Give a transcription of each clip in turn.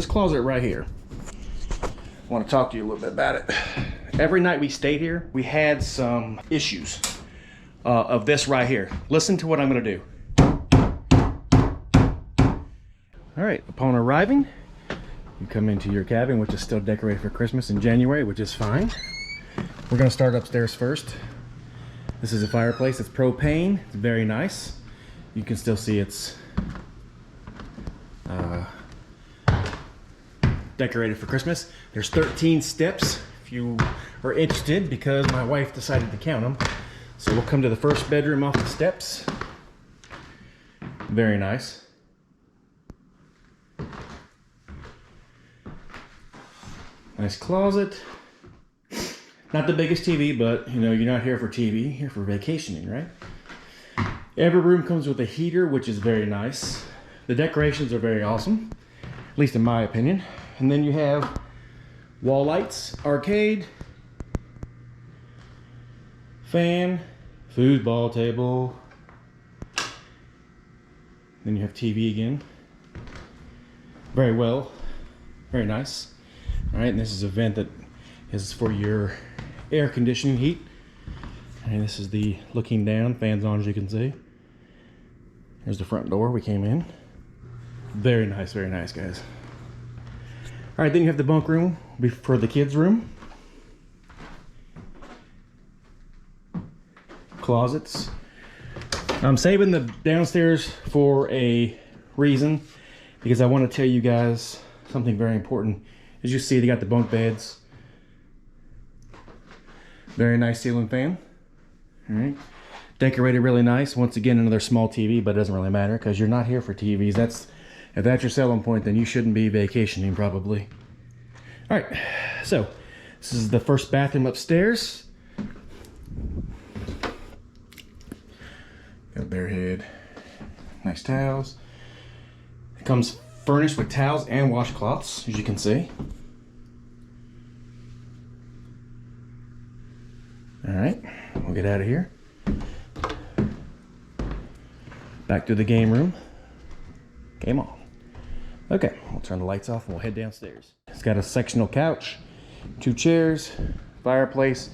This closet right here. I want to talk to you a little bit about it. Every night we stayed here, we had some issues of this right here. Listen to what I'm going to do. All right, upon arriving, you come into your cabin, which is still decorated for Christmas in January, which is fine. We're going to start upstairs first. This is a fireplace. It's propane. It's very nice. You can still see it's decorated for Christmas. There's 13 steps if you are interested, because my wife decided to count them. So we'll come to the first bedroom off the steps. Very nice. Nice closet. Not the biggest TV, but you know, you're not here for TV, you're here for vacationing, right? Every room comes with a heater, which is very nice. The decorations are very awesome, at least in my opinion. And then you have wall lights, arcade, fan, foosball table. Then you have TV again. Very well, very nice. All right, and this is a vent that is for your air conditioning heat. And this is the looking down, fans on as you can see. There's the front door we came in. Very nice, guys. All right, then you have the bunk room for the kids' room. Closets. I'm saving the downstairs for a reason, because I want to tell you guys something very important. As you see, they got the bunk beds. Very nice ceiling fan. All right. Decorated really nice. Once again, another small TV, but it doesn't really matter because you're not here for TVs. If that's your selling point, then you shouldn't be vacationing probably. All right, so this is the first bathroom upstairs. Got a bare head. Nice towels. It comes furnished with towels and washcloths, as you can see. All right, we'll get out of here. Back to the game room. Game on. Okay, we'll turn the lights off and we'll head downstairs. It's got a sectional couch, 2 chairs, fireplace,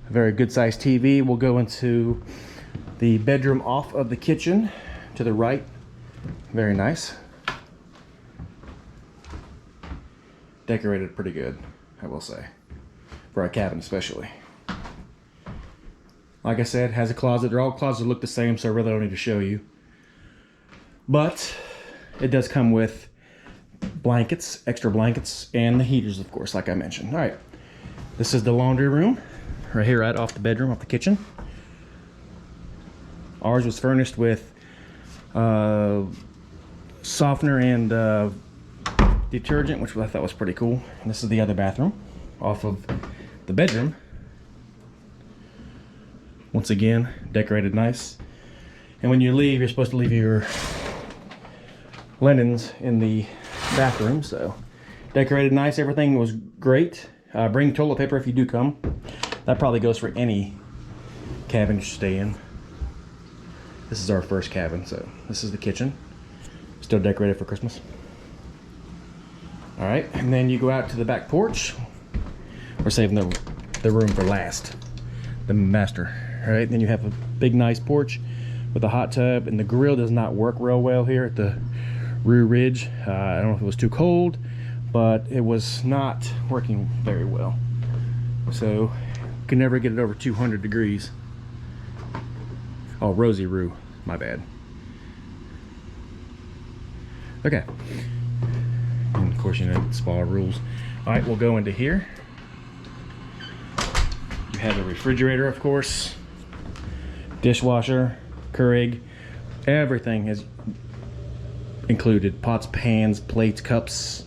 a very good sized TV. We'll go into the bedroom off of the kitchen to the right. Very nice. Decorated pretty good, I will say, for our cabin especially. Like I said, has a closet. They're all closets that look the same, so I really don't need to show you. But it does come with blankets, extra blankets, and the heaters, of course, like I mentioned. All right, this is the laundry room, right here, right off the bedroom, off the kitchen. Ours was furnished with softener and detergent, which I thought was pretty cool. And this is the other bathroom off of the bedroom. Once again, decorated nice. And when you leave, you're supposed to leave your linens in the bathroom. So decorated nice. Everything was great. Bring toilet paper if you do come. That probably goes for any cabin you stay in. This is our first cabin, so this is the kitchen. Still decorated for Christmas. All right, and then you go out to the back porch. We're saving the room for last, the master. All right, then you have a big nice porch with a hot tub, and the grill does not work real well here at the Roo Ridge. I don't know if it was too cold, but it was not working very well. So you can never get it over 200 degrees. Oh, Rosie Roo, my bad. Okay. And of course, you know, spa rules. All right, we'll go into here. You have a refrigerator, of course, dishwasher, Keurig, everything is included. Pots, pans, plates, cups,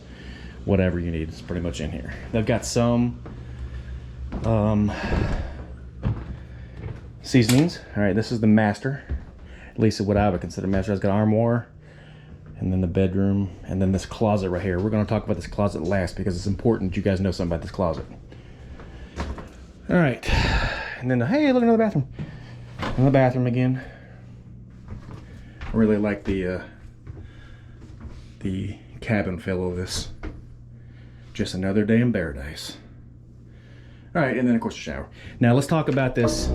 whatever you need is pretty much in here. They've got some seasonings. All right, this is the master, at least what I would consider master. It's got armoire, and then the bedroom, and then this closet right here. We're going to talk about this closet last because it's important you guys know something about this closet. All right, and then hey, look, another bathroom. In the bathroom again. I really like the cabin feel of this. Just another day in paradise. All right, and then of course the shower. Now let's talk about this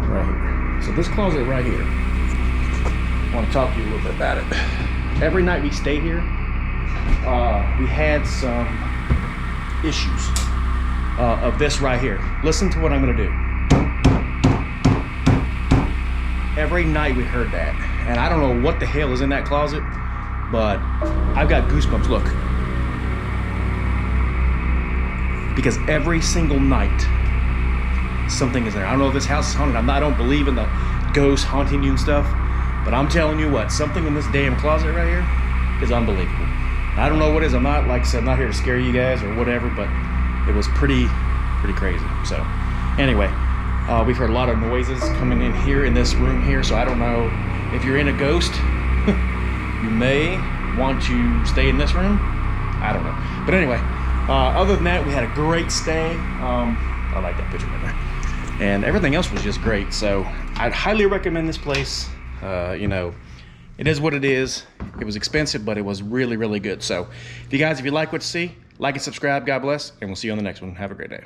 right here. So this closet right here, I want to talk to you a little bit about it. Every night we stayed here, we had some issues of this right here. Listen to what I'm gonna do. Every night we heard that, and I don't know what the hell is in that closet, but I've got goosebumps, look. Because every single night, something is there. I don't know if this house is haunted. I don't believe in the ghosts haunting you and stuff, but I'm telling you what, something in this damn closet right here is unbelievable. I don't know what it is. I'm not, like I said, I'm not here to scare you guys or whatever, but it was pretty crazy. So anyway, we've heard a lot of noises coming in here in this room here, so I don't know if you're in a ghost. You may want to stay in this room. I don't know. But anyway, other than that, we had a great stay. I like that picture right there. And everything else was just great. So I'd highly recommend this place. You know, it is what it is. It was expensive, but it was really, really good. So if you like what you see, like and subscribe. God bless. And we'll see you on the next one. Have a great day.